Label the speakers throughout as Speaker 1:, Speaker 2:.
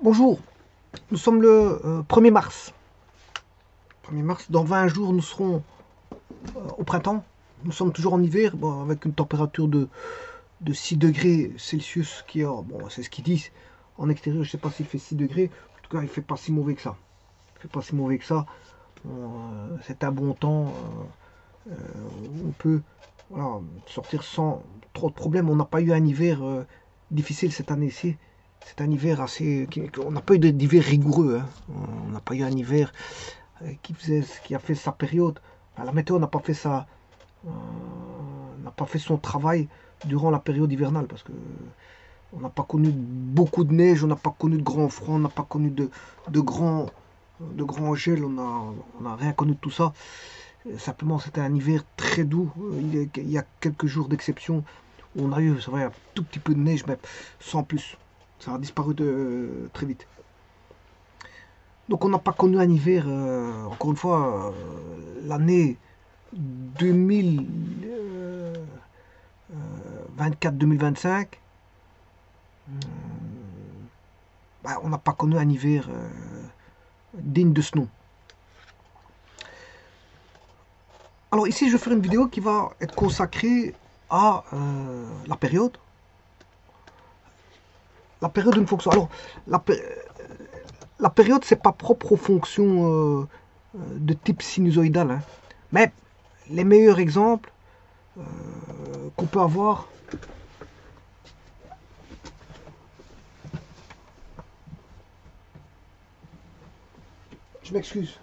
Speaker 1: Bonjour, nous sommes le 1er mars. 1er mars, dans 20 jours, nous serons au printemps. Nous sommes toujours en hiver, bon, avec une température de 6 degrés Celsius, qui est, bon, c'est ce qu'ils disent. En extérieur, je ne sais pas s'il fait 6 degrés. En tout cas, il ne fait pas si mauvais que ça. Il fait pas si mauvais que ça. C'est un bon temps. On peut voilà, sortir sans trop de problèmes. On n'a pas eu un hiver difficile cette année-ci. C'est un hiver assez. On n'a pas eu d'hiver rigoureux. Hein. On n'a pas eu un hiver qui a fait sa période. La météo n'a pas fait n'a pas fait son travail durant la période hivernale parce que on n'a pas connu beaucoup de neige, on n'a pas connu de grands froids, on n'a pas connu de grands gels, on n'a rien connu de tout ça. Simplement, c'était un hiver très doux. Il y a quelques jours d'exception. On a eu, c'est vrai, un tout petit peu de neige, mais sans plus. Ça a disparu très vite. Donc on n'a pas connu un hiver, encore une fois, l'année 2024-2025, bah, on n'a pas connu un hiver digne de ce nom. Alors ici je vais faire une vidéo qui va être consacrée à la période. La période d'une fonction. Alors la période c'est pas propre aux fonctions de type sinusoïdal, hein. Mais les meilleurs exemples qu'on peut avoir, je m'excuse.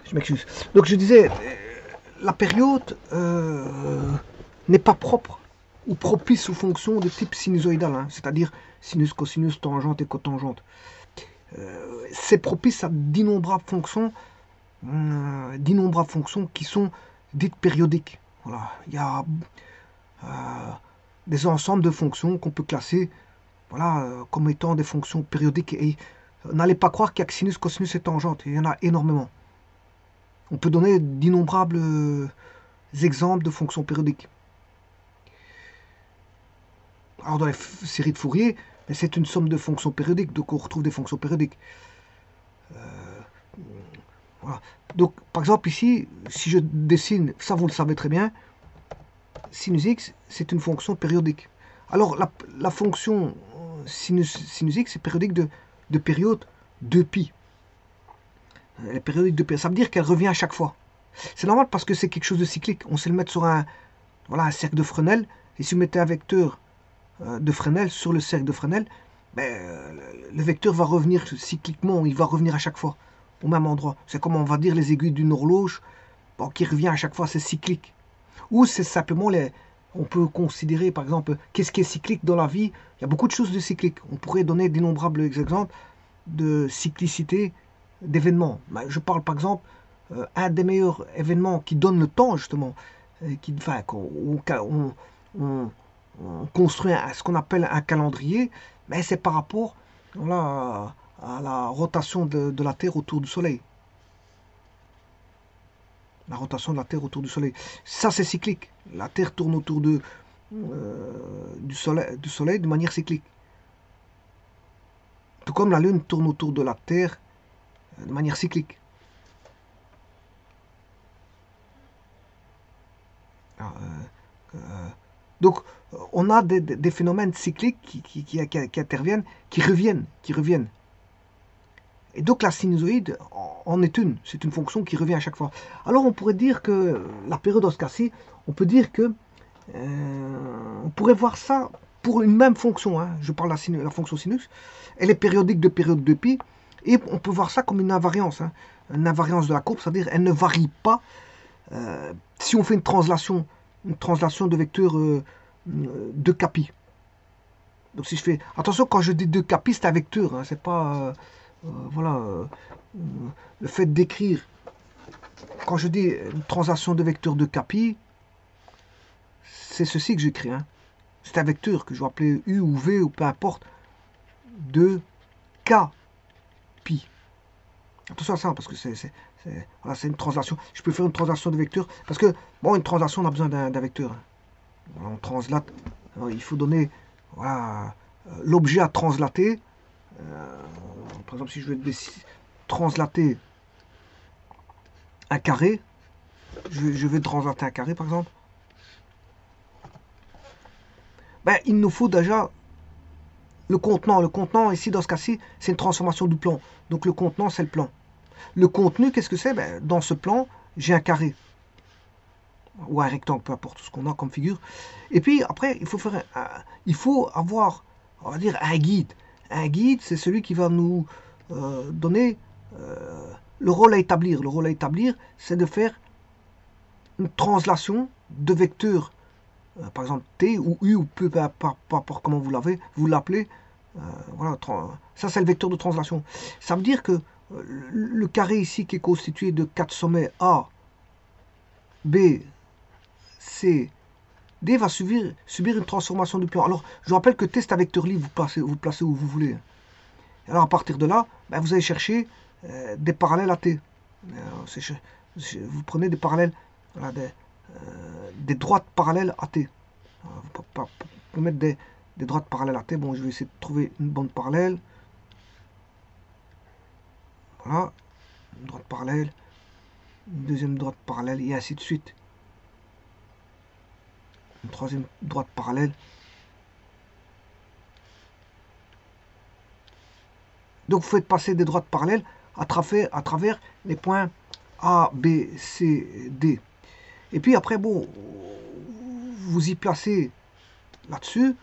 Speaker 1: Je m'excuse. Donc je disais, la période n'est pas propre ou propice aux fonctions de type sinusoïdal, hein, c'est-à-dire sinus, cosinus, tangente et cotangente. C'est propice à d'innombrables fonctions qui sont dites périodiques. Voilà. Il y a des ensembles de fonctions qu'on peut classer comme étant des fonctions périodiques. Et n'allez pas croire qu'il y a que sinus, cosinus et tangente. Il y en a énormément. On peut donner d'innombrables exemples de fonctions périodiques. Alors dans les séries de Fourier, c'est une somme de fonctions périodiques, donc on retrouve des fonctions périodiques. Voilà. Donc par exemple ici, si je dessine, ça vous le savez très bien, sinus x, c'est une fonction périodique. Alors la fonction sinus x est périodique de période 2π. Elle est périodique de période, ça veut dire qu'elle revient à chaque fois. C'est normal parce que c'est quelque chose de cyclique. On sait le mettre sur un cercle de Fresnel, et si vous mettez un vecteur de Fresnel sur le cercle de Fresnel, le vecteur va revenir cycliquement, il va revenir à chaque fois au même endroit. C'est comme on va dire les aiguilles d'une horloge, qui revient à chaque fois, c'est cyclique. Ou c'est simplement on peut considérer par exemple qu'est-ce qui est cyclique dans la vie. Il y a beaucoup de choses de cyclique. On pourrait donner d'innombrables exemples de cyclicité d'événements. Je parle par exemple un des meilleurs événements qui donne le temps justement, on construit ce qu'on appelle un calendrier, mais c'est par rapport à la rotation de la Terre autour du Soleil. La rotation de la Terre autour du Soleil. Ça, c'est cyclique. La Terre tourne autour du soleil de manière cyclique. Tout comme la Lune tourne autour de la Terre de manière cyclique. Donc, on a des phénomènes cycliques qui interviennent, qui reviennent. Et donc la sinusoïde en est une. C'est une fonction qui revient à chaque fois. Alors on pourrait dire que la période dans ce cas-ci, on peut dire que on pourrait voir ça pour une même fonction. Hein. Je parle de la fonction sinus. Elle est périodique de période 2π. Et on peut voir ça comme une invariance. Hein. Une invariance de la courbe, c'est-à-dire elle ne varie pas. Si on fait une translation de vecteur 2κ. Donc si je fais... Attention, quand je dis 2κ, c'est un vecteur. Hein, c'est pas... le fait d'écrire, quand je dis une translation de vecteur de κ, c'est ceci que j'écris. Hein. C'est un vecteur que je vais appeler U ou V ou peu importe, de kπ. Attention à ça, parce que c'est une translation. Je peux faire une translation de vecteur, parce que, bon, une translation, on a besoin d'un vecteur. Hein. On translate il faut donner voilà, l'objet à translater. Par exemple, si je veux translater un carré, je vais translater un carré par exemple, ben, il nous faut déjà le contenant. Le contenant, ici, dans ce cas-ci, c'est une transformation du plan. Donc le contenant, c'est le plan. Le contenu, qu'est-ce que c'est? Ben, dans ce plan, j'ai un carré. Ou un rectangle, peu importe ce qu'on a comme figure. Et puis, après, il faut avoir, on va dire, un guide. Un guide, c'est celui qui va nous donner le rôle à établir. Le rôle à établir, c'est de faire une translation de vecteurs, par exemple t ou u, ou peu importe comment vous l'appelez. Voilà, ça c'est le vecteur de translation. Ça veut dire que le carré ici qui est constitué de 4 sommets A, B, C, D va subir une transformation du plan. Alors, je vous rappelle que T c'est un vecteur libre, vous placez où vous voulez. Alors à partir de là, ben, vous allez chercher des parallèles à T. Vous prenez des parallèles, voilà, des droites parallèles à T. Vous pouvez mettre des droites parallèles à T. Bon, je vais essayer de trouver une bande parallèle. Voilà, une droite parallèle, une deuxième droite parallèle, et ainsi de suite. Une troisième droite parallèle. Donc vous faites passer des droites parallèles à travers les points A, B, C, D. Et puis après, bon, vous y placez là-dessus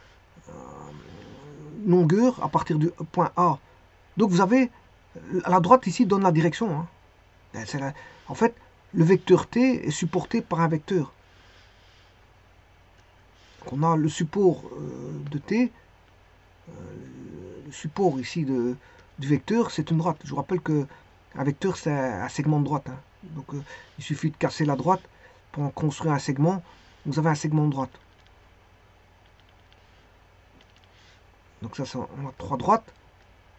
Speaker 1: longueur à partir du point A. Donc vous avez, à la droite ici donne la direction. Hein. En fait, le vecteur T est supporté par un vecteur. Donc on a le support de T, le support ici du vecteur, c'est une droite. Je vous rappelle qu'un vecteur, c'est un segment de droite. Hein. Donc il suffit de casser la droite pour construire un segment. Vous avez un segment de droite. Donc ça, on a 3 droites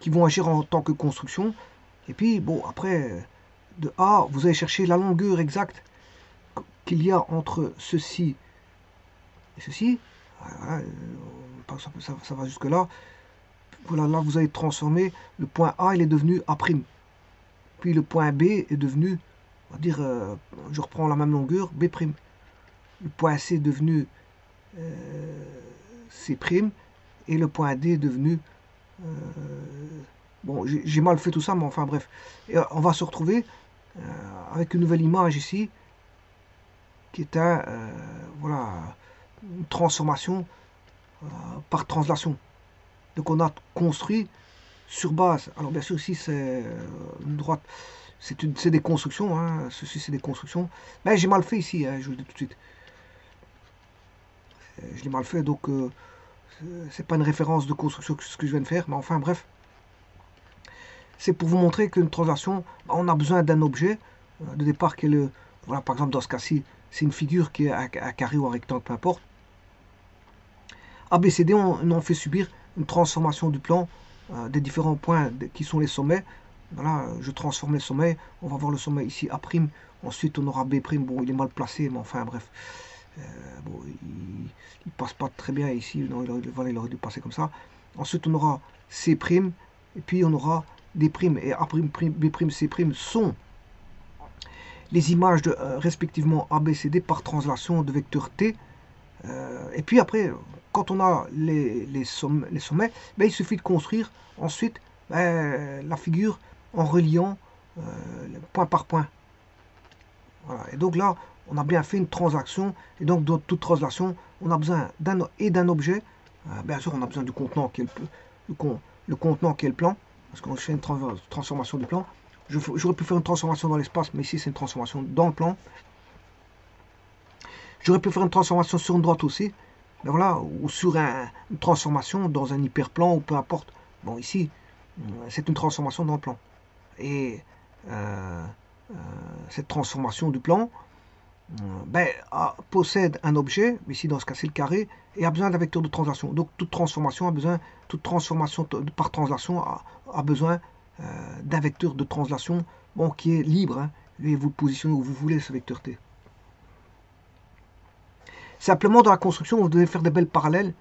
Speaker 1: qui vont agir en tant que construction. Et puis, bon, après, de A, vous allez chercher la longueur exacte qu'il y a entre ceci et ceci. Voilà, ça va jusque là. Voilà, là, vous allez transformer. Le point A, il est devenu A'. Puis le point B est devenu, on va dire, je reprends la même longueur, B'. Le point C est devenu C'. Et le point D est devenu... bon, j'ai mal fait tout ça, mais enfin bref. Et on va se retrouver avec une nouvelle image ici, qui est voilà, une transformation par translation. Donc on a construit sur base... Alors bien sûr, ici c'est une droite, c'est des constructions, hein, ceci c'est des constructions. Mais j'ai mal fait ici, hein, je vous le dis tout de suite. Je l'ai mal fait, donc... c'est pas une référence de construction ce que je viens de faire, mais enfin bref. C'est pour vous montrer qu'une translation, on a besoin d'un objet de départ qui est le... Voilà, par exemple dans ce cas-ci, c'est une figure qui est un carré ou un rectangle, peu importe. ABCD, on fait subir une transformation du plan des différents points qui sont les sommets. Voilà, je transforme les sommets, on va voir le sommet ici A', ensuite on aura B', bon il est mal placé, mais enfin bref. Bon, il passe pas très bien ici, non, il aurait dû passer comme ça. Ensuite on aura C', et puis on aura D', et A', B', C' sont les images de respectivement A, B, C, D par translation de vecteur T. Et puis après, quand on a les sommets, ben, il suffit de construire ensuite la figure en reliant point par point. Voilà. Et donc là, on a bien fait une transaction. Et donc, dans toute translation, on a besoin d'un objet. Bien sûr, on a besoin du contenant qui est le contenant qui est le plan. Parce qu'on fait une transformation du plan. J'aurais pu faire une transformation dans l'espace, mais ici, c'est une transformation dans le plan. J'aurais pu faire une transformation sur une droite aussi. Ben voilà, ou sur une transformation dans un hyperplan, ou peu importe. Bon, ici, c'est une transformation dans le plan. Et cette transformation du plan ben, possède un objet, ici dans ce cas c'est le carré, et a besoin d'un vecteur de translation. Donc toute transformation par translation a besoin d'un vecteur de translation bon, qui est libre, hein, et vous le positionnez où vous voulez ce vecteur T. Simplement dans la construction, vous devez faire des belles parallèles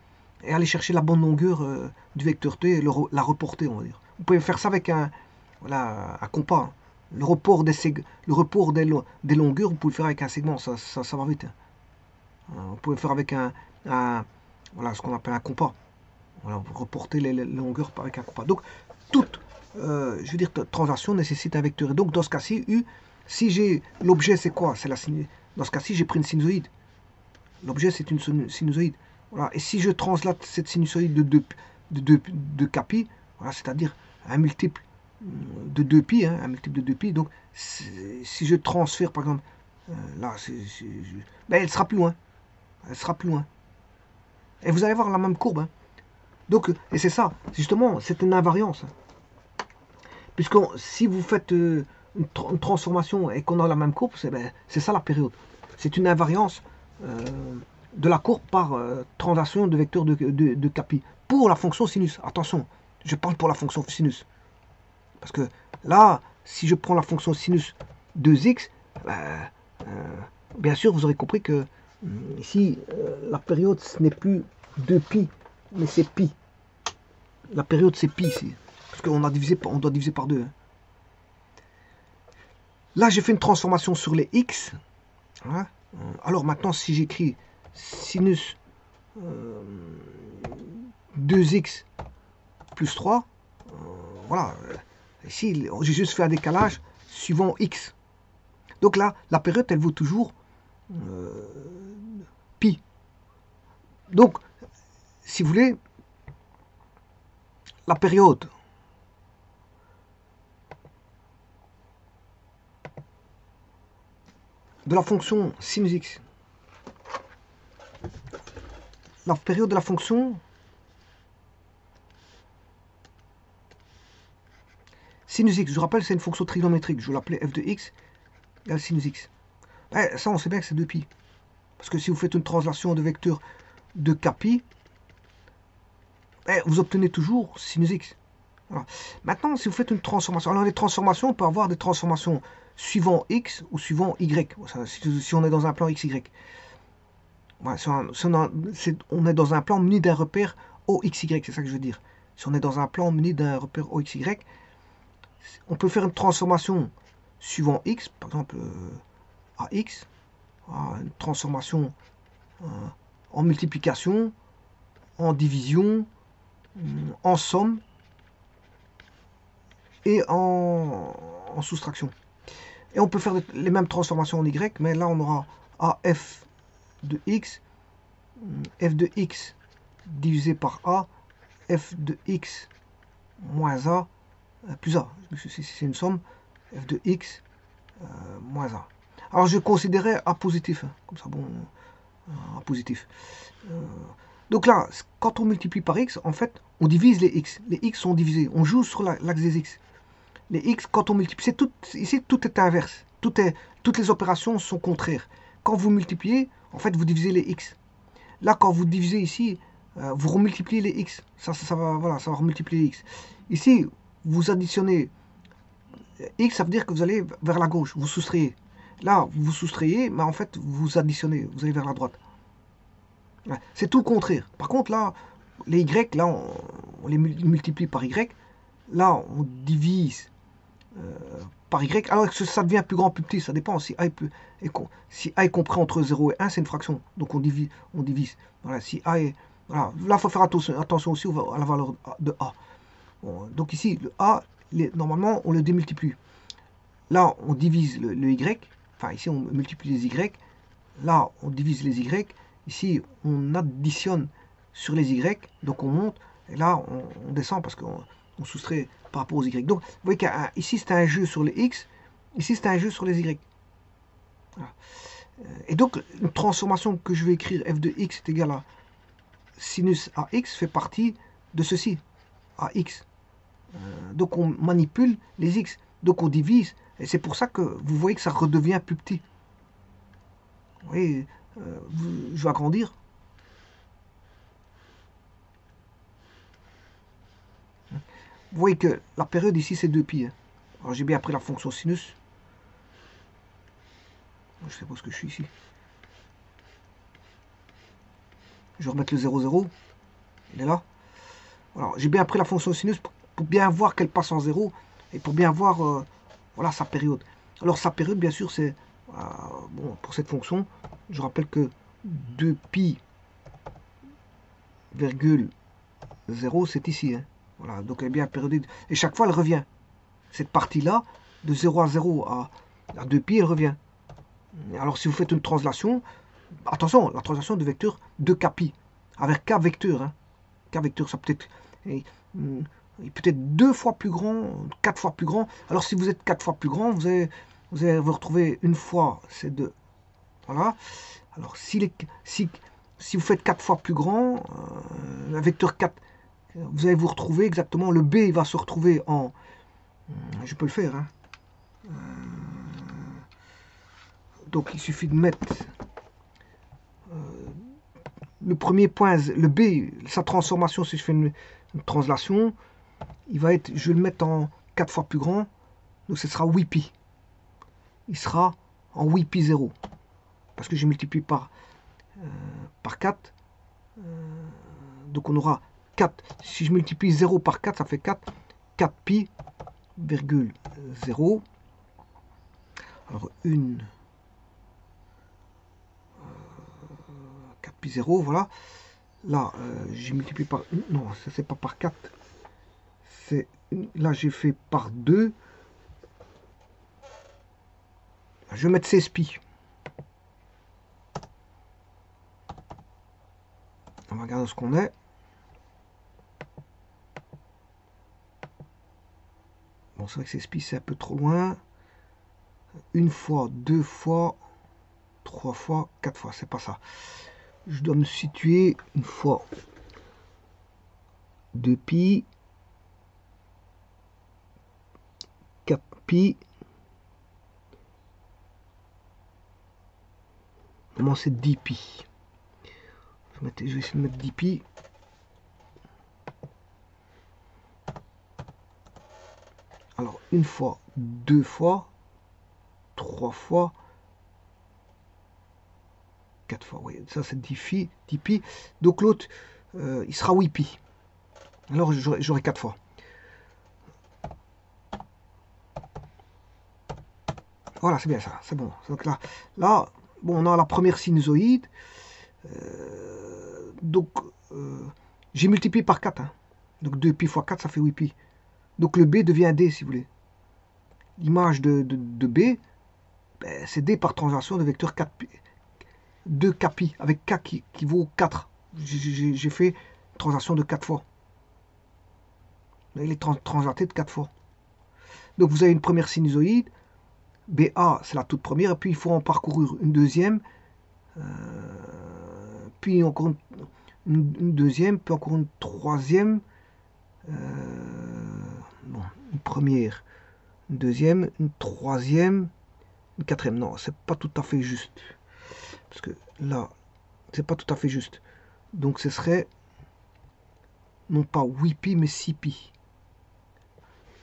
Speaker 1: et aller chercher la bonne longueur du vecteur t et la reporter, on va dire. Vous pouvez faire ça avec voilà, un compas. Hein. Le report des longueurs, vous pouvez le faire avec un segment, ça va vite. Hein. Vous pouvez le faire avec voilà, ce qu'on appelle un compas. Voilà, vous reportez les longueurs avec un compas. Donc, toute, je veux dire, translation nécessite un vecteur. Et donc, dans ce cas-ci, si j'ai l'objet, c'est quoi? C'est la sinusoïde. Dans ce cas-ci, j'ai pris une sinusoïde. L'objet, c'est une sinusoïde. Voilà. Et si je translate cette sinusoïde de Capi, voilà, c'est-à-dire un multiple de 2pi, hein, un multiple de 2pi, donc si je transfère, par exemple, là, ben, elle sera plus loin. Elle sera plus loin. Et vous allez voir la même courbe. Hein. Donc, et c'est ça, justement, c'est une invariance. Hein. Puisque si vous faites une transformation et qu'on a la même courbe, c'est ça la période. C'est une invariance de la courbe par translation de vecteur de Capi. Pour la fonction sinus, attention, je parle pour la fonction sinus. Parce que là, si je prends la fonction sinus 2x, bien sûr, vous aurez compris que ici, la période, ce n'est plus 2pi, mais c'est pi. La période, c'est pi ici. Parce qu'on doit diviser par 2. Hein. Là, j'ai fait une transformation sur les x. Hein. Alors maintenant, si j'écris sinus 2x plus 3, voilà. Ici, j'ai juste fait un décalage suivant x. Donc là, la période, elle vaut toujours pi. Donc, si vous voulez, la période de la fonction sinus x, la période de la fonction sinus x, je rappelle, c'est une fonction trigonométrique, je l'appelais f de x égale sinus x. Eh, ça, on sait bien que c'est 2pi. Parce que si vous faites une translation de vecteur de Capi, vous obtenez toujours sinus x. Voilà. Maintenant, si vous faites une transformation, alors les transformations, on peut avoir des transformations suivant x ou suivant y. Si on est dans un plan xy. Voilà, on est dans un plan muni d'un repère OXY, c'est ça que je veux dire. Si on est dans un plan muni d'un repère OXY, on peut faire une transformation suivant x, par exemple AX, une transformation en multiplication, en division, en somme et en soustraction. Et on peut faire les mêmes transformations en y, mais là on aura AF de x, f de x divisé par a, f de x moins a, plus a, c'est une somme, f de x moins a. Alors je considérais a positif, hein, comme ça, bon, a positif. Donc là, quand on multiplie par x, en fait, on divise les x. Les x sont divisés, on joue sur l'axe des x. Les x, quand on multiplie, ici tout est inverse. Toutes les opérations sont contraires. Quand vous multipliez, en fait, vous divisez les x. Là, quand vous divisez ici, vous remultipliez les x. Ça va, voilà, ça va remultiplier les x. Ici, vous additionnez x, ça veut dire que vous allez vers la gauche, vous soustrayez. Là, vous soustrayez, mais en fait, vous additionnez, vous allez vers la droite. C'est tout le contraire. Par contre, là, les y, là, on les multiplie par y. Là, on divise par y. Alors que ça devient plus grand, plus petit, ça dépend. Si a est compris entre 0 et 1, c'est une fraction. Donc on divise. Voilà, si a est... Voilà. Là, il faut faire attention aussi à la valeur de a. Bon, donc ici, le a, normalement, on le démultiplie. Là, on divise le y. Enfin, ici, on multiplie les y. Là, on divise les y. Ici, on additionne sur les y. Donc on monte. Et là, on descend parce qu'on soustrait par rapport aux y. Donc, vous voyez qu'ici, c'est un jeu sur les x. Ici, c'est un jeu sur les y. Voilà. Et donc, une transformation que je vais écrire, f de x est égal à sinus ax, fait partie de ceci, ax. Donc, on manipule les x. Donc, on divise. Et c'est pour ça que vous voyez que ça redevient plus petit. Vous voyez, je vais agrandir. Vous voyez que la période ici, c'est 2pi. Hein. Alors, j'ai bien pris la fonction sinus. Je sais pas ce que je suis ici. Je vais remettre le 0, 0. Il est là. Alors, j'ai bien pris la fonction sinus pour bien voir qu'elle passe en 0 et pour bien voir voilà, sa période. Alors, sa période, bien sûr, c'est... bon, pour cette fonction, je rappelle que 2pi, 0, c'est ici. Hein. Voilà, donc elle est bien périodique. Et chaque fois, elle revient. Cette partie-là, de 0 à 0 à 2pi, elle revient. Alors, si vous faites une translation, attention, la translation de vecteur de kpi, avec k vecteur. Hein. K vecteur, ça peut être... peut-être 2 fois plus grand, 4 fois plus grand. Alors, si vous êtes 4 fois plus grand, vous allez vous retrouver une fois, c'est 2. Voilà. Alors, si vous faites 4 fois plus grand, un vecteur 4, vous allez vous retrouver exactement, le b il va se retrouver en... Je peux le faire. Hein. Donc, il suffit de mettre le premier point, le b, sa transformation, si je fais une translation, il va être, je vais le mettre en 4 fois plus grand, donc ce sera 8pi. Il sera en 8pi 0. Parce que j'ai multiplié par 4. Donc on aura 4. Si je multiplie 0 par 4, ça fait 4. 4pi, 0. Alors 4pi 0, voilà. Là, j'ai multiplié par... Non, ça c'est pas par 4. Là, j'ai fait par 2. Je vais mettre 16 pi. On va regarder ce qu'on est. Bon, c'est vrai que 16 pi, c'est un peu trop loin. Une fois, 2 fois, 3 fois, 4 fois. C'est pas ça. Je dois me situer une fois 2 pi, 4 pi. Comment c'est 10 pi? Je vais essayer de mettre 10 pi. Alors, une fois, 2 fois, 3 fois, 4 fois. Oui, ça c'est 10 pi. Donc l'autre, il sera 8 pi. Alors j'aurai 4 fois. Voilà, c'est bien ça, c'est bon. Donc là, bon, on a la première sinusoïde. Donc, j'ai multiplié par 4. Hein. Donc 2 pi fois 4, ça fait 8 pi. Donc le B devient D, si vous voulez. L'image de B, ben, c'est D par translation de vecteur 4 pi, 2 kpi, avec K qui vaut 4. J'ai fait translation de 4 fois. Il est translaté de 4 fois. Donc vous avez une première sinusoïde. BA, c'est la toute première. Et puis il faut en parcourir une deuxième. Puis encore une deuxième. Puis encore une troisième. Bon, une première. Une deuxième. Une troisième. Une quatrième. Non, c'est pas tout à fait juste. Parce que là, c'est pas tout à fait juste. Donc ce serait non pas 8 pi, mais 6 pi.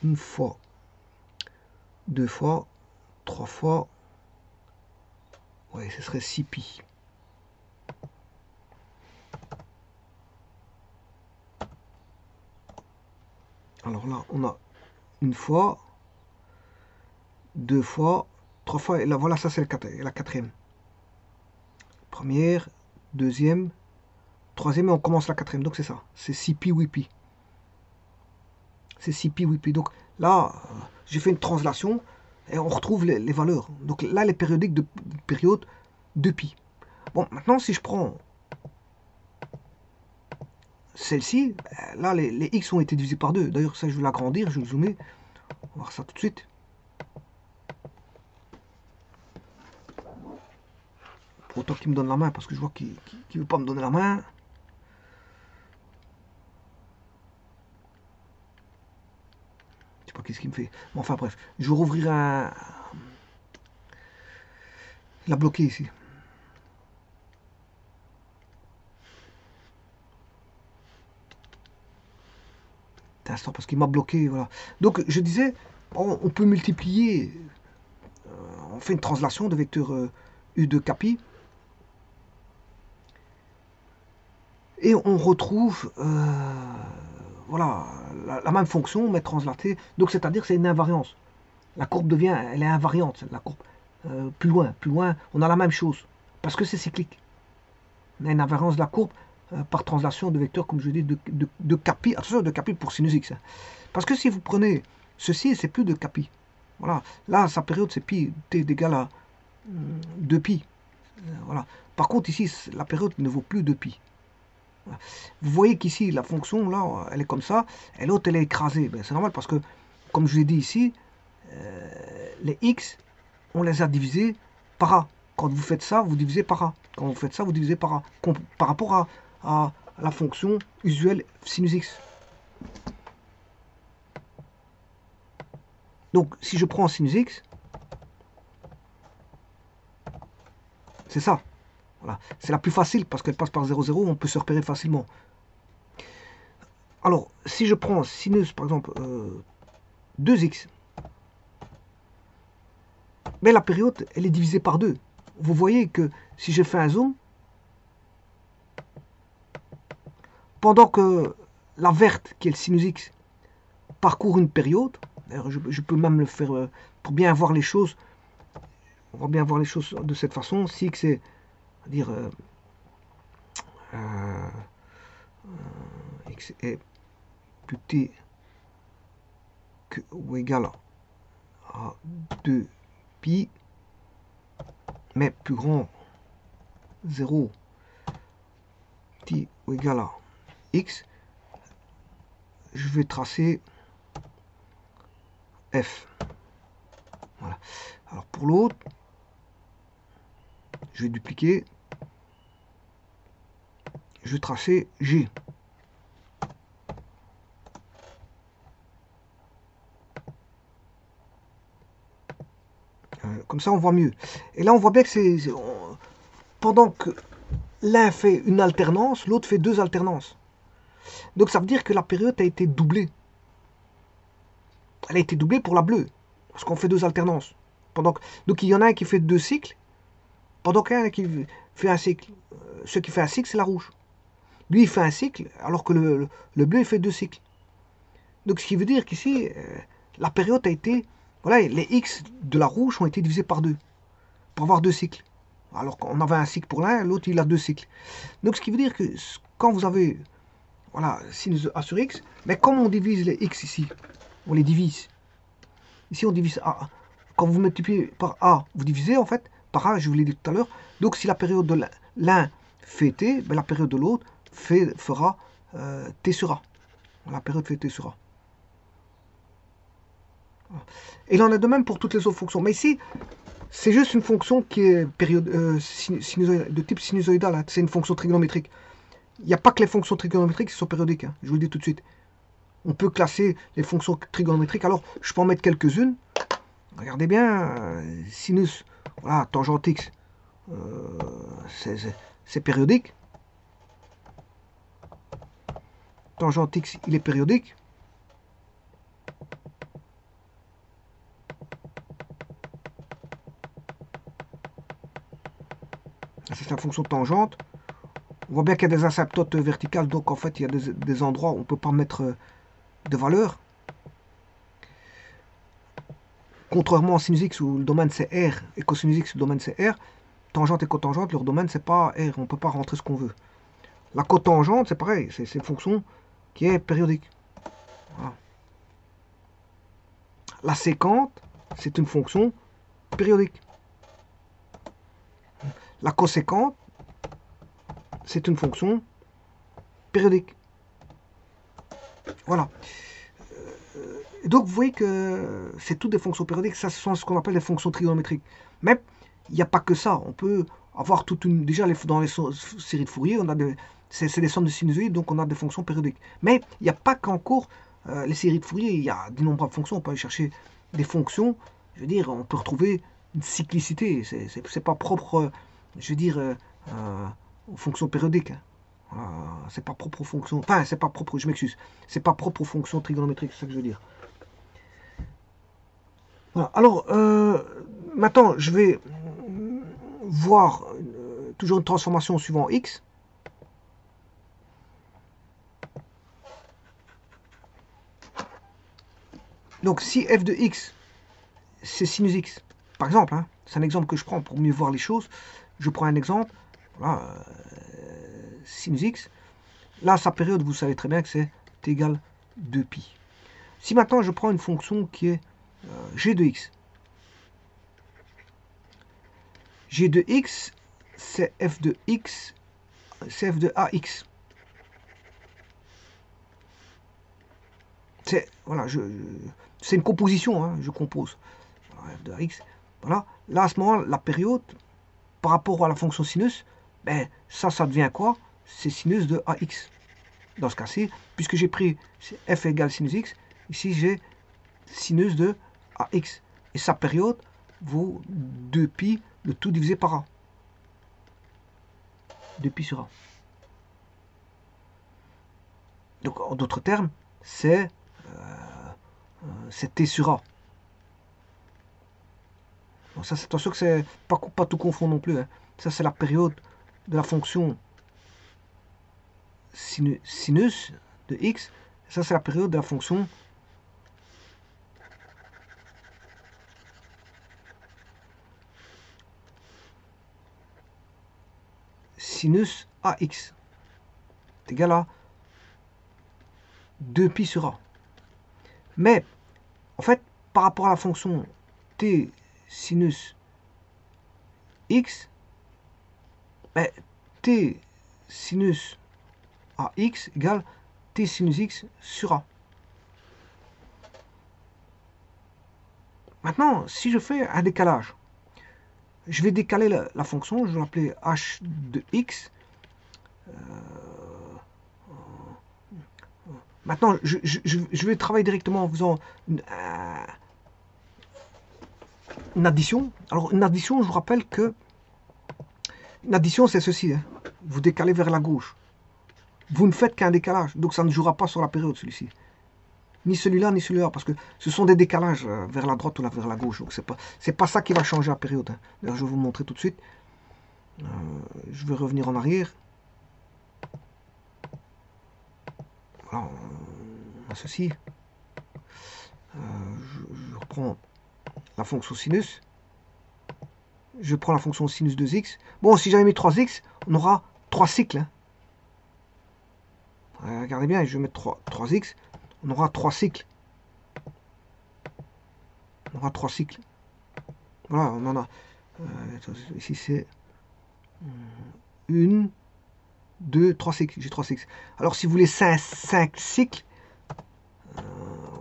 Speaker 1: Une fois, 2 fois, 3 fois. Ouais, ce serait 6 pi. Alors là, on a une fois, 2 fois, 3 fois, et là, voilà, ça c'est la quatrième. Première, deuxième, troisième, et on commence la quatrième. Donc c'est ça, c'est 6 pi, 8 pi. C'est 6 pi, 8 pi. Donc là, j'ai fait une translation, et on retrouve les valeurs. Donc là, les périodiques de période 2 pi. Bon, maintenant, si je prends celle-ci, là, les x ont été divisés par 2. D'ailleurs, ça, je vais l'agrandir, je vais le zoomer. On va voir ça tout de suite. Pour autant qu'il me donne la main, parce que je vois qu'il ne veut pas me donner la main. Je sais pas qu'est-ce qu'il me fait. Bon, enfin bref, je vais rouvrir un... Il a bloqué ici. Instant parce qu'il m'a bloqué, voilà. Donc je disais, on peut multiplier, on fait une translation de vecteur U de kpi. Et on retrouve voilà, la même fonction, mais translatée. Donc c'est-à-dire c'est une invariance. La courbe devient, elle est invariante, la courbe. Plus loin, on a la même chose. Parce que c'est cyclique. On a une invariance de la courbe par translation de vecteurs, comme je dis, de capi. Attention, de capi pour sinus x. Hein. Parce que si vous prenez ceci, c'est plus de capi. Voilà. Là, sa période, c'est pi, t est égal à 2 pi. Voilà. Par contre, ici, la période ne vaut plus 2 pi. Voilà. Vous voyez qu'ici, la fonction, là, elle est comme ça, et l'autre, elle est écrasée. Ben, c'est normal parce que, comme je l'ai dit ici, les x, on les a divisés par a. Quand vous faites ça, vous divisez par a. Quand vous faites ça, vous divisez par a. Par rapport à la fonction usuelle sinus x. Donc, si je prends sinus x, c'est ça. Voilà. C'est la plus facile parce qu'elle passe par 0, 0, on peut se repérer facilement. Alors, si je prends sinus, par exemple, 2x, mais la période, elle est divisée par 2. Vous voyez que si je fais un zoom, pendant que la verte, qui est le sinus x, parcourt une période, je peux même le faire pour bien voir les choses, on va bien voir les choses de cette façon, si x est, dire, x est plus petit que ou égal à 2 pi, mais plus grand 0 petit ou égal à x, je vais tracer f. Voilà. Alors pour l'autre, je vais dupliquer, je vais tracer g. Comme ça on voit mieux. Et là on voit bien que c'est pendant que l'un fait une alternance, l'autre fait deux alternances. Donc ça veut dire que la période a été doublée. Elle a été doublée pour la bleue, parce qu'on fait deux alternances. Donc il y en a un qui fait deux cycles, pendant qu'un qui fait un cycle. Ce qui fait un cycle, c'est la rouge. Lui, il fait un cycle, alors que le bleu, il fait deux cycles. Donc ce qui veut dire qu'ici, la période a été... Voilà, les x de la rouge ont été divisés par deux, pour avoir deux cycles. Alors qu'on avait un cycle pour l'un, l'autre, il a deux cycles. Donc ce qui veut dire que quand vous avez... Voilà, sinus de a sur x, mais comme on divise les x ici, on les divise. Ici, on divise a. Quand vous multipliez par a, vous divisez en fait par a, je vous l'ai dit tout à l'heure. Donc si la période de l'un fait t, ben, la période de l'autre fera t sur a. La période fait t sur a. Et il en est de même pour toutes les autres fonctions. Mais ici, c'est juste une fonction qui est de type sinusoïdal. Hein. C'est une fonction trigonométrique. Il n'y a pas que les fonctions trigonométriques qui sont périodiques. Hein. Je vous le dis tout de suite. On peut classer les fonctions trigonométriques. Alors, je peux en mettre quelques-unes. Regardez bien. Sinus, voilà, tangente x, c'est périodique. Tangente x, il est périodique. C'est la fonction tangente. On voit bien qu'il y a des asymptotes verticales, donc en fait il y a des endroits où on ne peut pas mettre de valeur. Contrairement à sinus x où le domaine c'est R et cosinus x le domaine c'est R, tangente et cotangente, leur domaine c'est pas R, on ne peut pas rentrer ce qu'on veut. La cotangente c'est pareil, c'est une fonction qui est périodique. Voilà. La séquente c'est une fonction périodique. La coséquente c'est une fonction périodique. Voilà. Et donc vous voyez que c'est toutes des fonctions périodiques, ça ce sont ce qu'on appelle les fonctions trigonométriques. Mais il n'y a pas que ça, on peut avoir toute une... Déjà dans les séries de Fourier, on a c'est des sommes de sinusoïdes, donc on a des fonctions périodiques. Mais il n'y a pas qu'encore les séries de Fourier, il y a d'innombrables fonctions, on peut aller chercher des fonctions, je veux dire, on peut retrouver une cyclicité, c'est pas propre, je veux dire, aux fonctions périodiques. Hein. C'est pas propre aux fonctions, enfin c'est pas propre, je m'excuse, c'est pas propre aux fonctions trigonométriques, c'est ça que je veux dire. Voilà. Alors, maintenant, je vais voir toujours une transformation suivant x. Donc si f de x, c'est sinus x, par exemple, hein, c'est un exemple que je prends pour mieux voir les choses. Je prends un exemple, voilà, sinus x. Là, sa période, vous savez très bien que c'est t égale 2pi. Si maintenant je prends une fonction qui est g de x, g de x, c'est f de x, c'est f de ax. C'est voilà, c'est une composition, hein, je compose. Alors, f de ax, voilà. Là, à ce moment, la période, par rapport à la fonction sinus, ben, ça devient quoi? C'est sinus de ax. Dans ce cas-ci, puisque j'ai pris f égale sinus x, ici j'ai sinus de ax. Et sa période vaut 2pi, le tout divisé par a. 2pi sur a. Donc, en d'autres termes, c'est t sur a. Donc ça, attention que c'est pas tout confondre non plus. Hein. Ça, c'est la période de la fonction sinus de x. Ça, c'est la période de la fonction sinus ax. C'est égal à 2pi sur a. Mais, en fait, par rapport à la fonction t sinus x, ben, t sinus ax égale t sinus x sur a. Maintenant, si je fais un décalage, je vais décaler la fonction, je vais l'appeler h de x. Maintenant, je vais travailler directement en faisant une addition. Alors, une addition, je vous rappelle que une addition, c'est ceci. Hein. Vous décalez vers la gauche. Vous ne faites qu'un décalage, donc ça ne jouera pas sur la période, celui-ci. Ni celui-là, ni celui-là, parce que ce sont des décalages vers la droite ou vers la gauche. Donc, c'est pas ça qui va changer la période. Hein. D'ailleurs, je vais vous montrer tout de suite. Je vais revenir en arrière. Voilà, on a ceci. Je reprends la fonction sinus. Je prends la fonction sinus 2x. Bon, si j'avais mis 3x, on aura 3 cycles. Hein. Regardez bien, je vais mettre 3x. On aura 3 cycles. On aura 3 cycles. Voilà, on en a. Ici, c'est 1, 2, 3 cycles. J'ai 3 cycles. Alors, si vous voulez 5 cycles,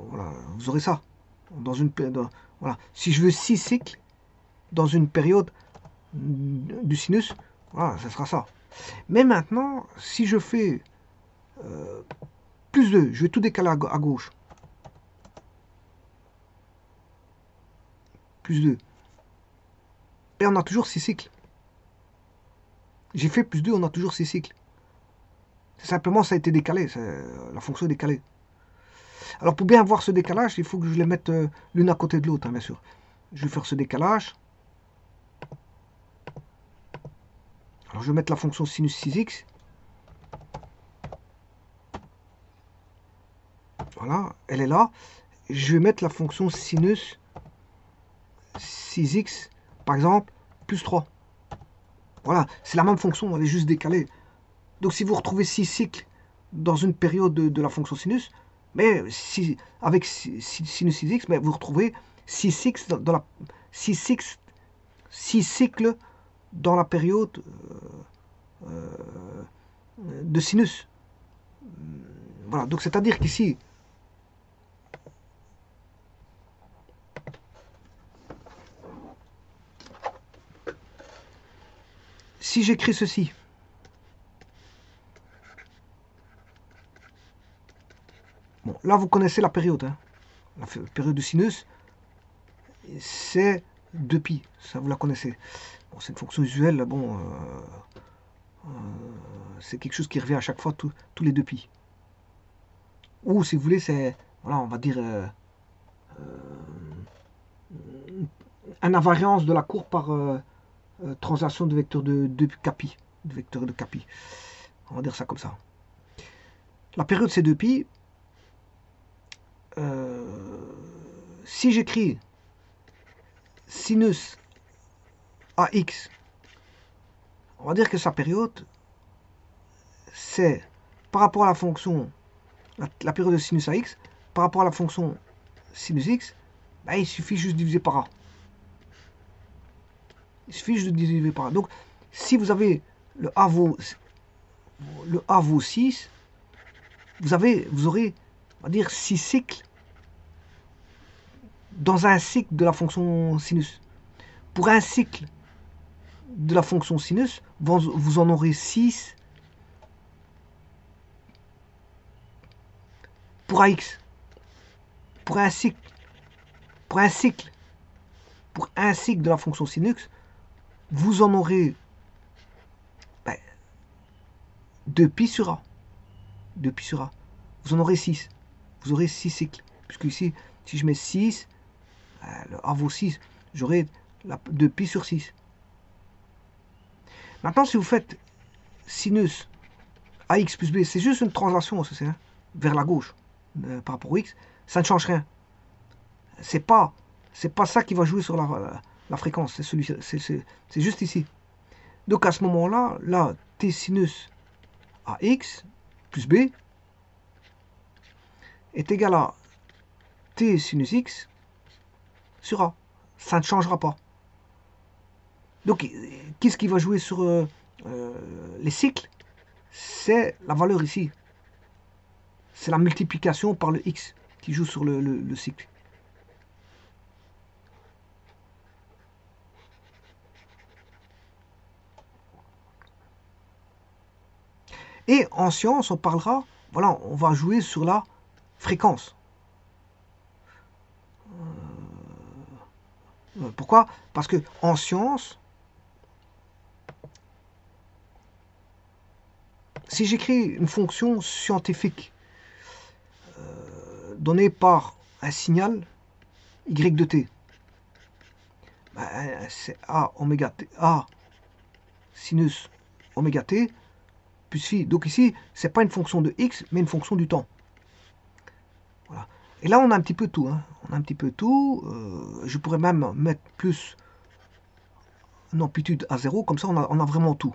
Speaker 1: voilà, vous aurez ça. Voilà. Si je veux 6 cycles dans une période du sinus, voilà, ça sera ça. Mais maintenant, si je fais plus 2, je vais tout décaler à gauche. Plus 2. Et on a toujours 6 cycles. J'ai fait plus 2, on a toujours 6 cycles. Simplement, ça a été décalé. La fonction est décalée. Alors, pour bien voir ce décalage, il faut que je les mette l'une à côté de l'autre, hein, bien sûr. Je vais faire ce décalage. Alors, je vais mettre la fonction sinus 6x. Voilà, elle est là. Je vais mettre la fonction sinus 6x, par exemple, plus 3. Voilà, c'est la même fonction, elle est juste décalée. Donc si vous retrouvez 6 cycles dans une période de la fonction sinus, mais avec sinus 6x, mais vous retrouvez 6 cycles dans la 6 cycles dans la période de sinus. Voilà, donc c'est-à-dire qu'ici, si j'écris ceci, bon, là vous connaissez la période, hein, la période de sinus, c'est 2pi, ça vous la connaissez. Bon, c'est une fonction usuelle, bon, c'est quelque chose qui revient à chaque fois, tous les 2pi. Ou si vous voulez, c'est, voilà, on va dire, une invariance de la courbe par translation de vecteur de Capi, de vecteur de Capi. On va dire ça comme ça. La période c'est 2pi. si j'écris sinus AX, on va dire que sa période, c'est par rapport à la fonction, la période de sinus AX, par rapport à la fonction sinus X, ben, il suffit juste de diviser par A. Il suffit juste de diviser par A. Donc, si vous avez le A vaut 6, vous aurez, on va dire, 6 cycles dans un cycle de la fonction sinus. Pour un cycle de la fonction sinus, vous en aurez 6 pour AX. Pour un cycle de la fonction sinus, vous en aurez 2π sur A. 2π sur A. Vous en aurez 6. Vous aurez 6 cycles. Puisque ici, si je mets 6, le A vaut 6, j'aurai 2π sur 6. Maintenant, si vous faites sinus AX plus B, c'est juste une translation, hein, vers la gauche, par rapport au X, ça ne change rien. C'est pas ça qui va jouer sur la fréquence, c'est juste ici. Donc à ce moment-là, là, T sinus AX plus B est égal à T sinus X sur A. Ça ne changera pas. Donc, qu'est-ce qui va jouer sur les cycles? C'est la valeur ici. C'est la multiplication par le X qui joue sur le cycle. Et en science, on parlera, voilà, on va jouer sur la fréquence. Pourquoi? Parce que en science, si j'écris une fonction scientifique donnée par un signal y de t, c'est a oméga t, a sinus oméga t plus phi. Donc ici, c'est pas une fonction de x, mais une fonction du temps. Voilà. Et là, on a un petit peu tout. Hein. On a un petit peu tout. Je pourrais même mettre plus une amplitude à 0, comme ça on a vraiment tout.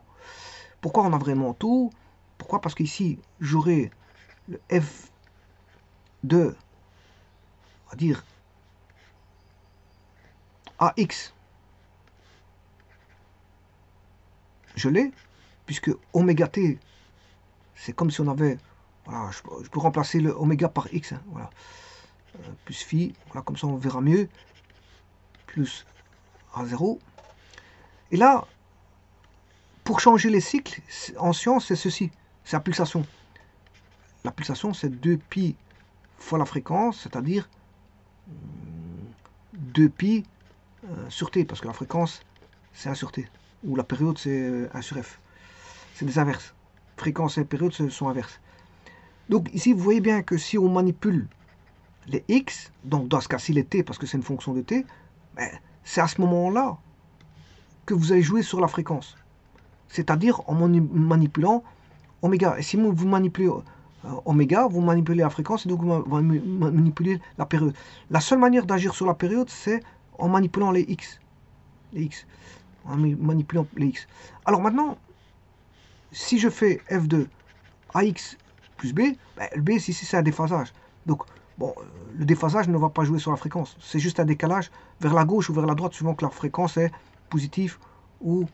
Speaker 1: Pourquoi on a vraiment tout? Pourquoi? Parce qu'ici, j'aurai le f de, on va dire, ax. Je l'ai, puisque oméga t, c'est comme si on avait, voilà, je peux remplacer le oméga par x, hein, voilà, plus phi, voilà, comme ça on verra mieux, plus a0. Et là, pour changer les cycles, en science, c'est ceci, c'est la pulsation. La pulsation, c'est 2π fois la fréquence, c'est-à-dire 2π sur t, parce que la fréquence, c'est 1 sur t, ou la période, c'est 1 sur f. C'est des inverses. Fréquence et période sont inverses. Donc ici, vous voyez bien que si on manipule les x, donc dans ce cas-ci les t, parce que c'est une fonction de t, ben, c'est à ce moment-là que vous allez jouer sur la fréquence. C'est-à-dire en manipulant oméga. Et si vous manipulez oméga, vous manipulez la fréquence, et donc vous manipulez la période. La seule manière d'agir sur la période, c'est en manipulant les x. En manipulant les x. Alors maintenant, si je fais f de ax plus b, ben, le b ici c'est un déphasage. Donc, bon, le déphasage ne va pas jouer sur la fréquence. C'est juste un décalage vers la gauche ou vers la droite, suivant que la fréquence est positive ou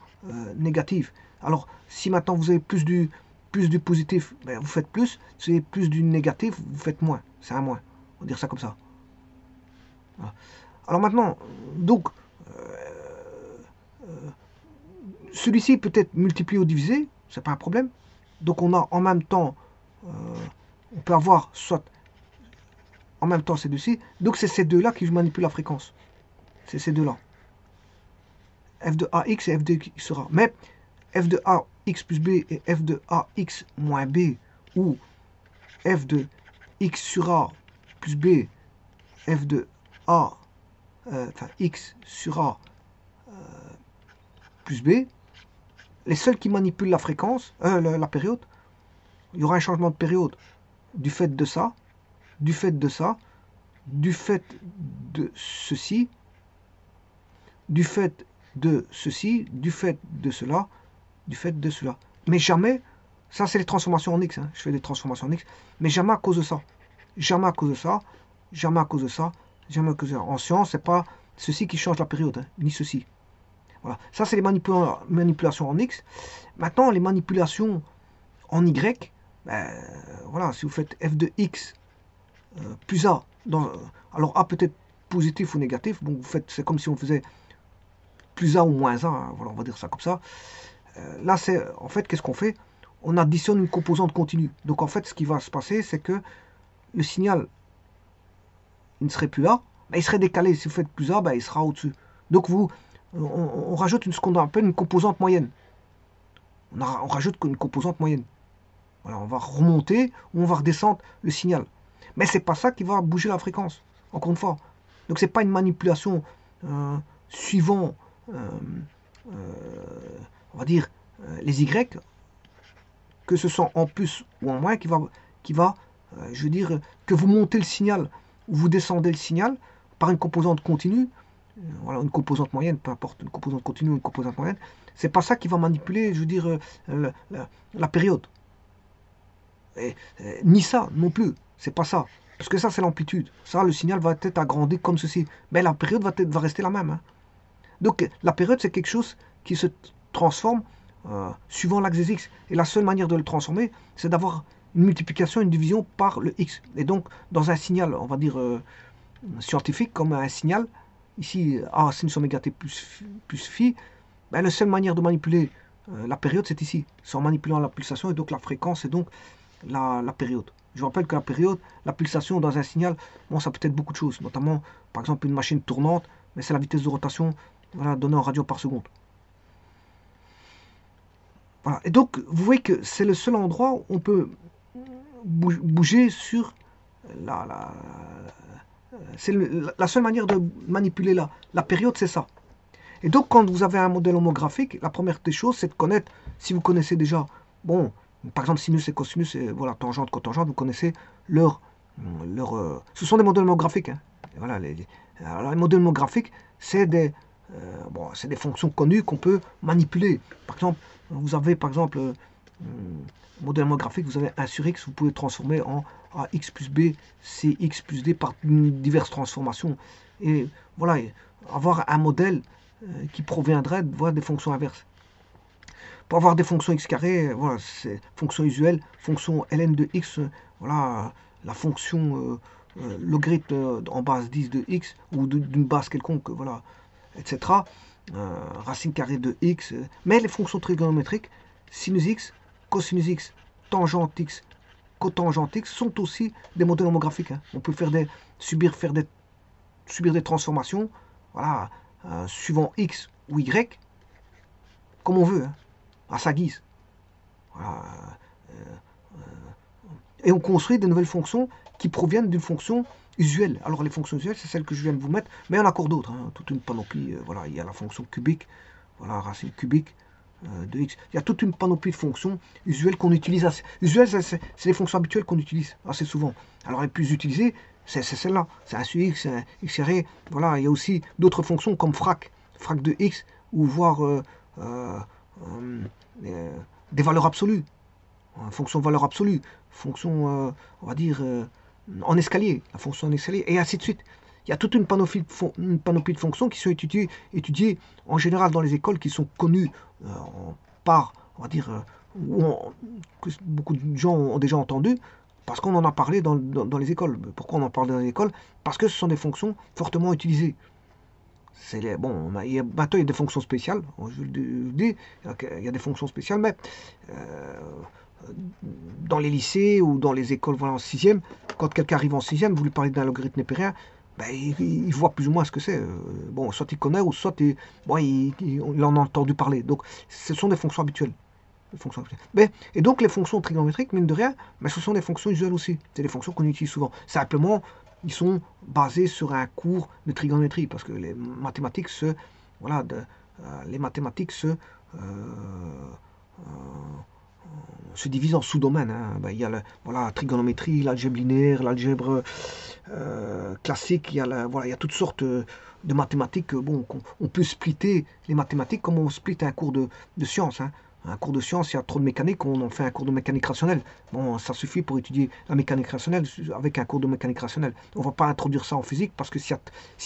Speaker 1: négative. Alors, si maintenant vous avez plus du positif, ben, vous faites plus. Si vous avez plus du négatif, vous faites moins. C'est un moins. On va dire ça comme ça. Voilà. Alors maintenant, donc, celui-ci peut être multiplié ou divisé, c'est pas un problème. Donc on a en même temps, on peut avoir soit en même temps ces deux-ci. Donc c'est ces deux-là qui manipulent la fréquence. C'est ces deux-là. F de AX et F de X sera. Mais F de AX plus B et F de AX moins B, ou F de X sur A plus B, F de A, enfin X sur A plus B, les seuls qui manipulent la fréquence, la période, il y aura un changement de période du fait de ça, du fait de ça, du fait de ceci, du fait de ceci, du fait de cela, du fait de cela. Mais jamais, ça c'est les transformations en X, hein, je fais des transformations en X, mais jamais à cause de ça. Jamais à cause de ça, jamais à cause de ça, jamais à cause de ça. En science, c'est pas ceci qui change la période, hein, ni ceci. Voilà. Ça c'est les manipulations en X. Maintenant, les manipulations en Y, ben, voilà, si vous faites f de x plus a, alors a peut être positif ou négatif, donc vous faites, c'est comme si on faisait plus a ou moins a, hein, voilà, on va dire ça comme ça. Là, c'est en fait, qu'est-ce qu'on fait? On additionne une composante continue. Donc en fait, ce qui va se passer, c'est que le signal, il ne serait plus là, ben, il serait décalé. Si vous faites plus a, ben, il sera au-dessus. Donc on rajoute ce qu'on appelle une composante moyenne. On rajoute une composante moyenne. Voilà, on va remonter ou on va redescendre le signal. Mais c'est pas ça qui va bouger la fréquence, encore une fois. Donc c'est pas une manipulation suivant, on va dire, les Y, que ce soit en plus ou en moins, qui va je veux dire, que vous montez le signal ou vous descendez le signal par une composante continue, voilà, une composante moyenne, peu importe, une composante continue ou une composante moyenne, c'est pas ça qui va manipuler, je veux dire, la période. Ni ça non plus, c'est pas ça. Parce que ça, c'est l'amplitude. Ça, le signal va être agrandi comme ceci. Mais la période va rester la même. Hein. Donc, la période, c'est quelque chose qui se transforme suivant l'axe des X. Et la seule manière de le transformer, c'est d'avoir une multiplication, une division par le X. Et donc, dans un signal, on va dire, scientifique, comme un signal, ici, A sin oméga t plus phi, ben, la seule manière de manipuler la période, c'est ici. C'est en manipulant la pulsation et donc la fréquence et donc la période. Je rappelle que la période, la pulsation dans un signal, bon, ça peut être beaucoup de choses, notamment, par exemple, une machine tournante, mais c'est la vitesse de rotation, voilà, donnée en radians par seconde. Voilà. Et donc, vous voyez que c'est le seul endroit où on peut bouger sur c'est la seule manière de manipuler la période, c'est ça. Et donc, quand vous avez un modèle homographique, la première des choses, c'est de connaître, si vous connaissez déjà, bon, par exemple, sinus et cosinus, et voilà, tangente, cotangente, vous connaissez ce sont des modèles homographiques. Hein. Et voilà, alors, les modèles homographiques, c'est des fonctions connues qu'on peut manipuler. Par exemple, vous avez, par exemple, modèle homographique, vous avez 1 sur x, vous pouvez transformer en ax plus b, cx plus d par diverses transformations. Et voilà, avoir un modèle qui proviendrait de voir des fonctions inverses. Pour avoir des fonctions x carré, voilà, c'est fonction usuelle, fonction ln de x, voilà, la fonction logarithme en base 10 de x, ou d'une base quelconque, voilà, etc. Racine carrée de x, mais les fonctions trigonométriques, sinus x, cosinus x, tangente x, cotangente x, sont aussi des modèles homographiques. Hein. On peut subir des transformations, voilà, suivant x ou y, comme on veut, hein, à sa guise. Voilà, et on construit des nouvelles fonctions qui proviennent d'une fonction usuelle. Alors les fonctions usuelles, c'est celles que je viens de vous mettre, mais il y en a encore d'autres, hein, toute une panoplie. Voilà, il y a la fonction cubique, voilà, racine cubique de x. Il y a toute une panoplie de fonctions usuelles qu'on utilise. Usuelles, c'est les fonctions habituelles qu'on utilise assez souvent. Alors les plus utilisées, c'est celle-là. C'est un sur x, un x carré. Voilà, il y a aussi d'autres fonctions comme frac de x, ou voire des valeurs absolues. Fonction valeur absolue, fonction, on va dire, en escalier, la fonction en escalier, et ainsi de suite. Il y a toute une panoplie de fonctions qui sont étudiées en général dans les écoles, qui sont connues par, on va dire, que beaucoup de gens ont déjà entendu, parce qu'on en a parlé dans les écoles. Pourquoi on en parle dans les écoles? Parce que ce sont des fonctions fortement utilisées. Maintenant, il y a des fonctions spéciales, je le dis, il y a des fonctions spéciales, mais dans les lycées ou dans les écoles, voilà, en 6e, quand quelqu'un arrive en 6e, vous lui parlez d'un logarithme népérien, ben, il voit plus ou moins ce que c'est. Bon, soit il connaît, ou soit il en a entendu parler. Donc, ce sont des fonctions habituelles. Et donc, les fonctions trigonométriques, mine de rien, mais ce sont des fonctions usuelles aussi. C'est des fonctions qu'on utilise souvent. Simplement, ils sont basés sur un cours de trigonométrie, parce que les mathématiques se divise en sous-domaines. Hein. Ben, il y a voilà, la trigonométrie, l'algèbre linéaire, l'algèbre classique, voilà, il y a toutes sortes de mathématiques. Bon, on peut splitter les mathématiques comme on split un cours de sciences. Hein. Un cours de sciences, il y a trop de mécanique, on en fait un cours de mécanique rationnelle. Bon, ça suffit pour étudier la mécanique rationnelle avec un cours de mécanique rationnelle. On ne va pas introduire ça en physique parce que s'il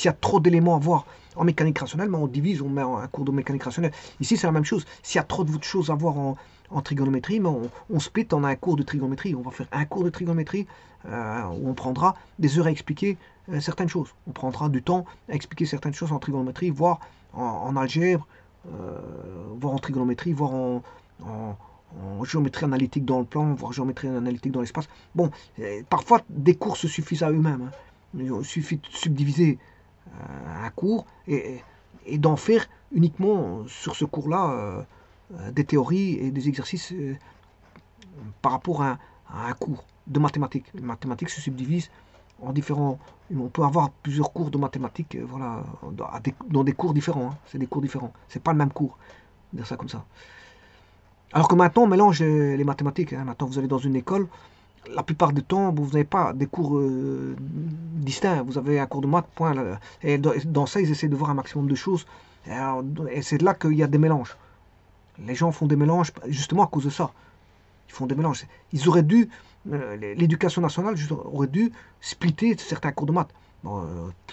Speaker 1: y a trop d'éléments à voir en mécanique rationnelle, ben on divise, on met un cours de mécanique rationnelle. Ici, c'est la même chose. S'il y a trop de choses à voir en trigonométrie, mais on split, on a un cours de trigonométrie. On va faire un cours de trigonométrie où on prendra des heures à expliquer certaines choses. On prendra du temps à expliquer certaines choses en trigonométrie, voire en algèbre, voire en trigonométrie, voire en géométrie analytique dans le plan, voire géométrie analytique dans l'espace. Bon, parfois des cours se suffisent à eux-mêmes. Hein. Il suffit de subdiviser un cours et d'en faire uniquement sur ce cours-là des théories et des exercices par rapport à un cours de mathématiques. Les mathématiques se subdivisent en différents. On peut avoir plusieurs cours de mathématiques, voilà, dans des cours différents. Hein. C'est des cours différents. C'est pas le même cours. Dire ça comme ça. Alors que maintenant, on mélange les mathématiques. Hein. Maintenant, vous allez dans une école. La plupart du temps, vous n'avez pas des cours distincts. Vous avez un cours de maths, point. Là. Et dans ça, ils essaient de voir un maximum de choses. Et c'est là qu'il y a des mélanges. Les gens font des mélanges justement à cause de ça. Ils font des mélanges. Ils auraient dû, l'éducation nationale aurait dû splitter certains cours de maths. Bon,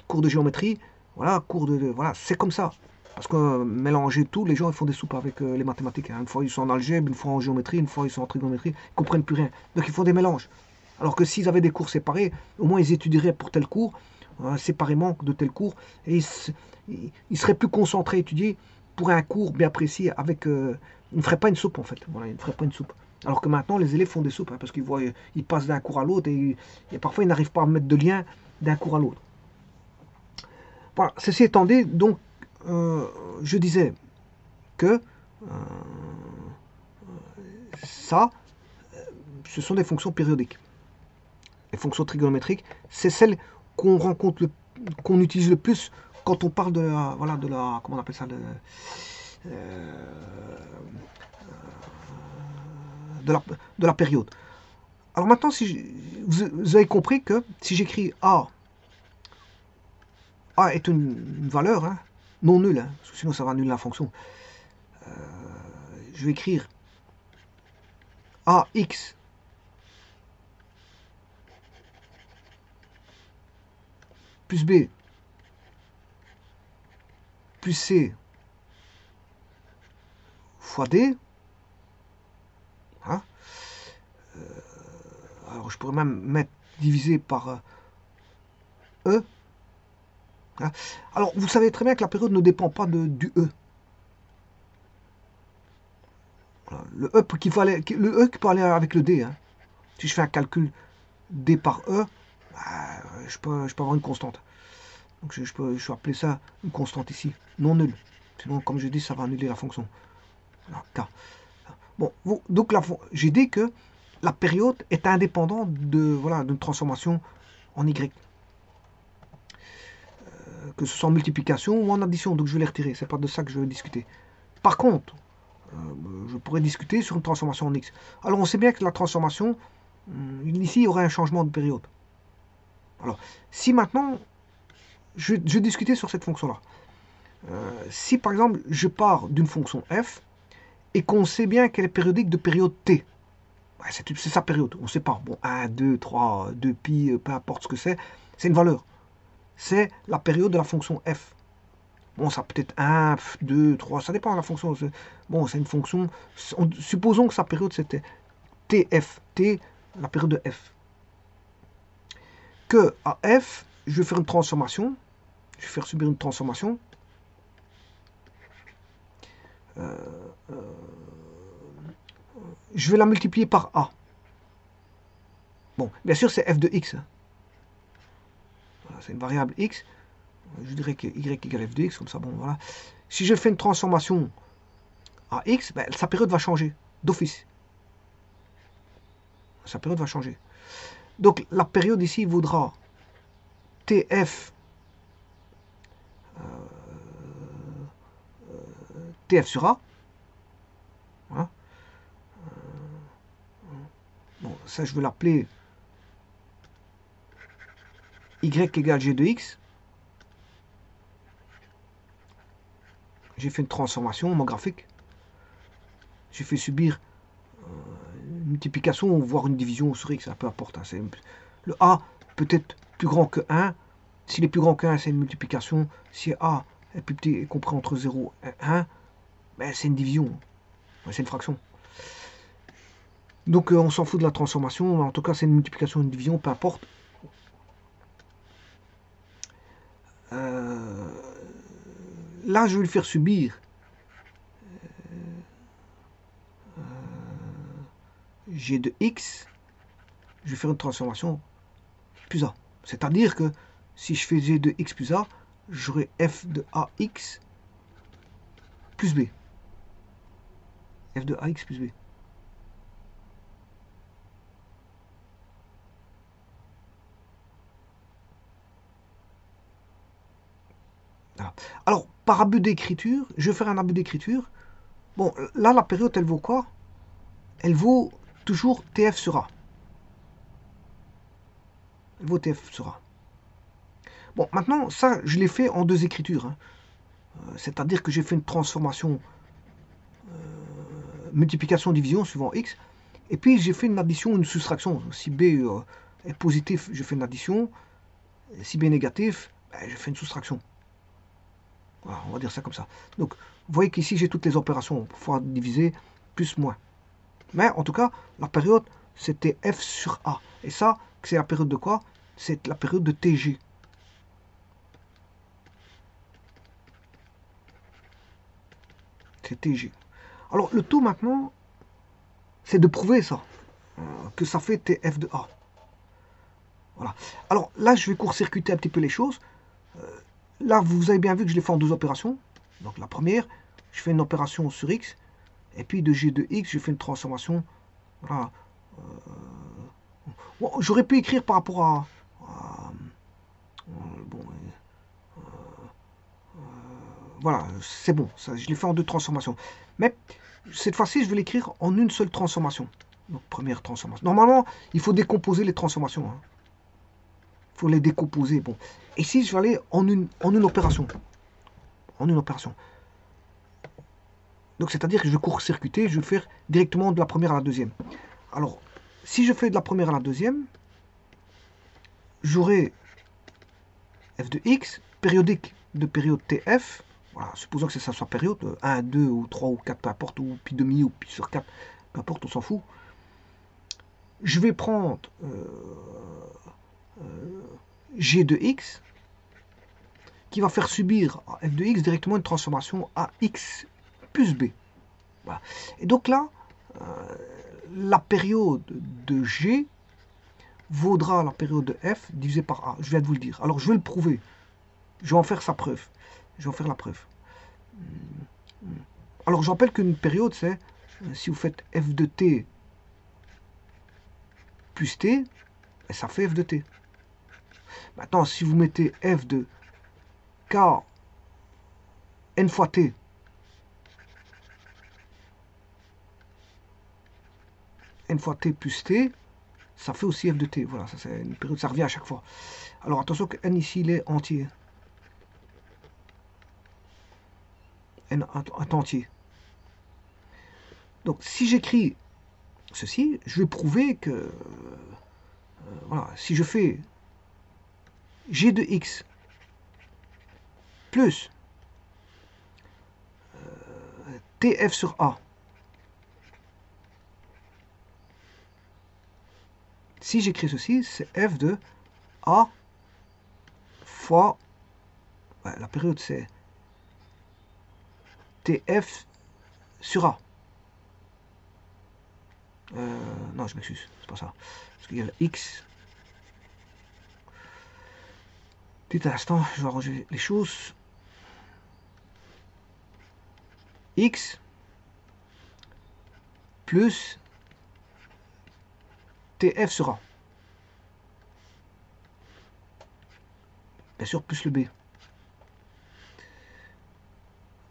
Speaker 1: cours de géométrie, voilà, voilà, c'est comme ça. Parce que mélanger tout, les gens ils font des soupes avec les mathématiques. Hein. Une fois ils sont en algèbre, une fois en géométrie, une fois ils sont en trigonométrie, ils ne comprennent plus rien. Donc ils font des mélanges. Alors que s'ils avaient des cours séparés, au moins ils étudieraient pour tel cours, séparément de tel cours, et ils seraient plus concentrés à étudier pour un cours bien précis avec. Ils ne feraient pas une soupe en fait. Voilà, ils ne feraient pas une soupe. Alors que maintenant, les élèves font des soupes, hein, parce qu'ils voient, ils passent d'un cours à l'autre et parfois ils n'arrivent pas à mettre de lien d'un cours à l'autre. Voilà, ceci étant dit, donc, je disais que ça, ce sont des fonctions périodiques. Les fonctions trigonométriques, c'est celles qu'on rencontre, qu'on utilise le plus quand on parle de la, voilà, comment on appelle ça, de la période. Alors maintenant, si vous avez compris que si j'écris A est une valeur hein, non nulle, hein, parce que sinon ça va annuler la fonction. Je vais écrire AX plus B plus C fois D. Hein, alors je pourrais même mettre divisé par E. Hein. Alors vous savez très bien que la période ne dépend pas du E. Voilà. Le E qui peut aller avec le D. Hein. Si je fais un calcul D par E, je peux avoir une constante. Donc je peux appeler ça une constante ici, non nulle. Sinon, comme je dis, ça va annuler la fonction. Alors, K. Bon, donc j'ai dit que la période est indépendante d'une transformation en Y. Que ce soit en multiplication ou en addition, donc je vais les retirer. C'est pas de ça que je vais discuter. Par contre, je pourrais discuter sur une transformation en X. Alors on sait bien que la transformation, ici il y aurait un changement de période. Alors, si maintenant, je vais discuter sur cette fonction-là. Si par exemple je pars d'une fonction f et qu'on sait bien qu'elle est périodique de période t, c'est sa période, on ne sait pas, bon, 1, 2, 3, 2 pi, peu importe ce que c'est une valeur. C'est la période de la fonction f. Bon, ça peut être 1, 2, 3, ça dépend de la fonction. Bon, c'est une fonction, supposons que sa période c'était tf, t, la période de f. Que à f, je vais faire une transformation, je vais faire subir une transformation. Je vais la multiplier par A. Bon, bien sûr, c'est f de x. Voilà, c'est une variable x. Je dirais que y égale f de x, comme ça, bon, voilà. Si je fais une transformation à x, ben, sa période va changer, d'office. Sa période va changer. Donc, la période ici vaudra tf tf sur A. Voilà. ça je vais l'appeler y égale g de x. J'ai fait une transformation, mon graphique. J'ai fait subir une multiplication, voire une division sur x, peu importe. Hein, le a peut être plus grand que 1. S'il est plus grand que 1, c'est une multiplication. Si a est plus petit et compris entre 0 et 1, ben, c'est une division. C'est une fraction. Donc on s'en fout de la transformation. En tout cas, c'est une multiplication, une division, peu importe. Là, je vais le faire subir g de x. Je vais faire une transformation plus a. C'est-à-dire que si je fais g de x plus a, j'aurai f de ax plus b. F de ax plus b. Voilà. Alors, par abus d'écriture, je vais faire un abus d'écriture. Bon, là, la période, elle vaut quoi? Elle vaut toujours TF sur A. Elle vaut TF sur A. Bon, maintenant, ça, je l'ai fait en deux écritures. Hein. C'est-à-dire que j'ai fait une transformation multiplication-division suivant x. Et puis, j'ai fait une addition, une soustraction. Si B est positif, je fais une addition. Si B est négatif, ben, je fais une soustraction. Voilà, on va dire ça comme ça. Donc, vous voyez qu'ici, j'ai toutes les opérations. Fois diviser, plus, moins. Mais, en tout cas, la période, c'était F sur A. Et ça, c'est la période de quoi? C'est la période de TG. C'est TG. Alors, le tout, maintenant, c'est de prouver ça. Que ça fait TF de A. Voilà. Alors, là, je vais court-circuiter un petit peu les choses. Là, vous avez bien vu que je l'ai fait en deux opérations. Donc la première, je fais une opération sur x, et puis de g de x, je fais une transformation. Voilà. Bon, j'aurais pu écrire par rapport à bon, voilà, c'est bon, ça, je l'ai fait en deux transformations. Mais cette fois-ci, je vais l'écrire en une seule transformation. Donc première transformation. Normalement, il faut décomposer les transformations. Hein. Il faut les décomposer. Bon. Et ici, je vais aller en une opération. En une opération. Donc c'est-à-dire que je vais court-circuiter, je vais faire directement de la première à la deuxième. Alors, si je fais de la première à la deuxième, j'aurai f de x, périodique de période tf, voilà, supposons que ça soit période, 1, 2 ou 3 ou 4, peu importe, ou pi demi ou pi sur 4, peu importe, on s'en fout. Je vais prendre g de x, qui va faire subir à f de x directement une transformation à x plus b. Voilà. Et donc là, la période de G vaudra la période de F divisé par A. Je viens de vous le dire. Alors, je vais le prouver. Je vais en faire sa preuve. Je vais en faire la preuve. Alors, je rappelle qu'une période, c'est, si vous faites F de T plus T, ça fait F de T. Maintenant, si vous mettez F de K n fois T, n fois T plus T, ça fait aussi f de t. Voilà, ça c'est une période, ça revient à chaque fois. Alors attention que n ici, il est entier. N est entier. Donc si j'écris ceci, je vais prouver que, voilà, si je fais g de x plus tf sur a, si j'écris ceci, c'est f de a fois, ouais, la période c'est tf sur a. Non, je m'excuse, c'est pas ça. Parce qu'il y a le x. Petit instant, je vais arranger les choses. X plus TF sur A. Bien sûr, plus le B.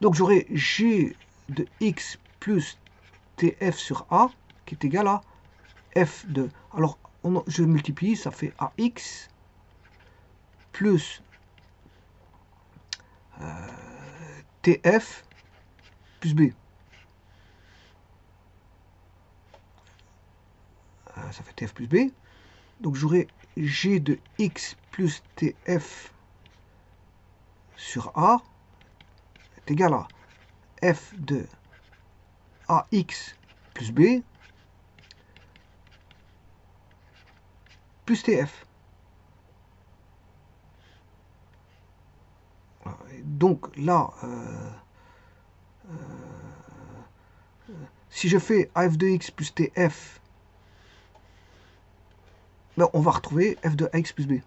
Speaker 1: Donc j'aurai G de X plus TF sur A qui est égal à f de... Alors, je multiplie, ça fait ax plus tf plus b. Ça fait tf plus b. Donc j'aurai g de x plus tf sur a est égal à f de ax plus b plus tf. Donc là, si je fais f de x plus tf, ben on va retrouver f de ax plus b.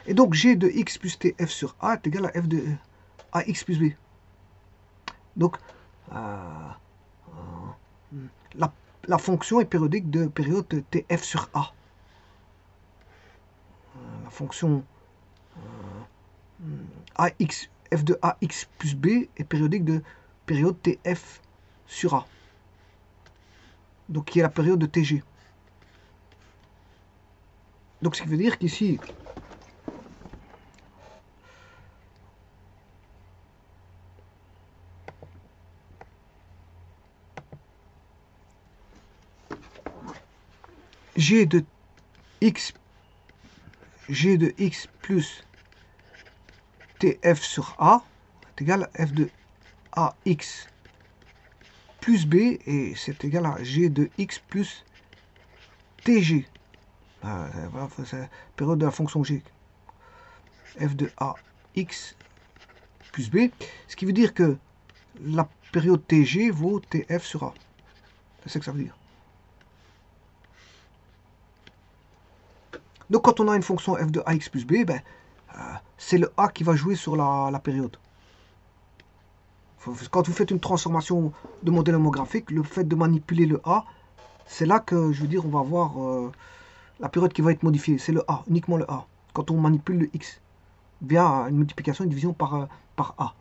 Speaker 1: Et donc g de x plus tf sur a est égal à f de ax plus b. Donc la fonction est périodique de période tf sur a. La fonction ax, f de ax plus b est périodique de période tf sur a. Donc qui est la période de tg. Donc ce qui veut dire qu'ici, g de x plus tf sur a est égal à f de ax plus b, et c'est égal à g de x plus tg. Voilà, c'est la période de la fonction g. F de ax plus b, ce qui veut dire que la période tg vaut tf sur a. C'est ce que ça veut dire. Donc quand on a une fonction f de ax plus b, ben, c'est le a qui va jouer sur la période. Quand vous faites une transformation de modèle homographique, le fait de manipuler le a, c'est là que, je veux dire, on va avoir la période qui va être modifiée. C'est le a, uniquement le a. Quand on manipule le x, via une multiplication et une division par a.